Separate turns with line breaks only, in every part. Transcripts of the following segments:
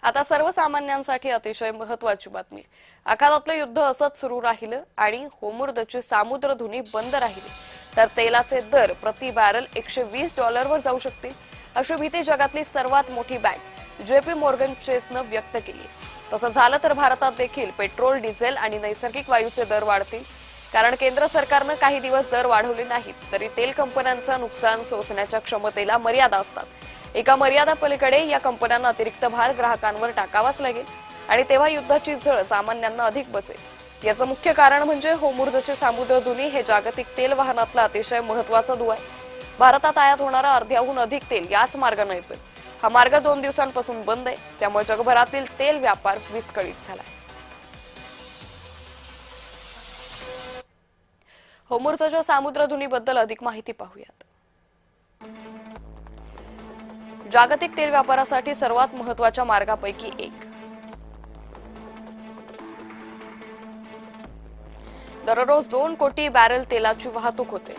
आता सर्वसामान्यांसाठी अतिशय महत्त्वाची बातमी। आखातातलं युद्ध असंच सुरू राहिलं आणि होर्मुझची सामुद्रधुनी बंद राहिली तर तेलाचे दर प्रति बॅरल $120 वर जाऊ शकतील, अशी भीती जगातली सर्वात मोठी बँक जेपी मॉर्गन चेसनं व्यक्त केली। तसं झालं तर भारतात देखील पेट्रोल, डिझेल आणि नैसर्गिक वायूचे दर वाढतील, कारण केंद्र सरकारनं काही दिवस दर वाढवले नाहीत तरी तेल कंपन्यांचं नुकसान सोसण्याच्या क्षमतेला मर्यादा असतात। एका मर्यादा पलीकडे या कंपन्यांना अतिरिक्त भार ग्राहकांवर टाकावाच लागेल आणि तेव्हा युद्धाची झळ सामान्यांना अधिक बसेल। याचं मुख्य कारण म्हणजे होर्मुझची सामुद्रधुनी हे जागतिक तेल वाहनातला अतिशय महत्त्वाचा दुवा आहे। भारतात आयात होणारा अर्ध्याहून अधिक तेल याच मार्गाने येतं। हा मार्ग 2 दिवसांपासून बंद आहे, त्यामुळे जगभरातील तेल व्यापार विस्कळीत झालाय। होर्मुझच्या सामुद्रधुनीबद्दल अधिक माहिती पाहूयात। जागतिक तेल व्यापारासाठी सर्वात महत्त्वाच्या मार्गापैकी एक। दररोज 2 कोटी बॅरल तेलाची वाहतूक होते।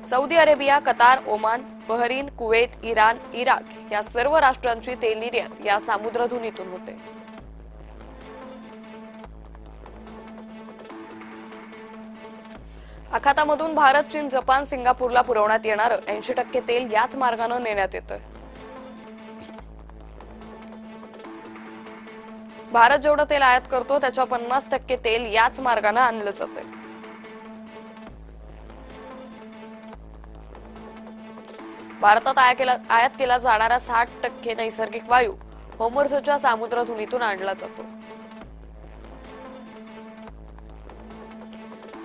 Saudi Arabia, Qatar, Oman, Bahrain, Kuwait, Iran, Iraq या सर्व राष्ट्रांची तेल निर्यात या सामुद्रधुनीतून होते। आखातामधून भारत, चीन, जपान, सिंगापूरला पुरवण्यात येणारं 80% तेल याच मार्गाने नेण्यात येतं। भारत जेवढं तेल आयात करतो त्याच्या 50% तेल याच मार्गाने आणलं जातं। भारतात आयात केला जाणारा 60% नैसर्गिक वायू होर्मुझच्या सामुद्रधुनीतून आणला जातो।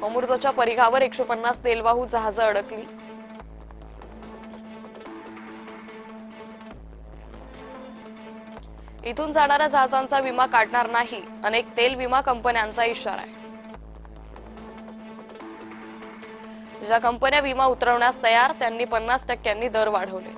होर्मुझच्या परिघावर 150 तेलवाहू जहाजं अडकली। इथून जाणाऱ्या जहाजांचा विमा काढणार नाही, अनेक तेल विमा कंपन्यांचा इशारा आहे। ज्या कंपन्या विमा उतरवण्यास तयार त्यांनी 50% दर वाढवले।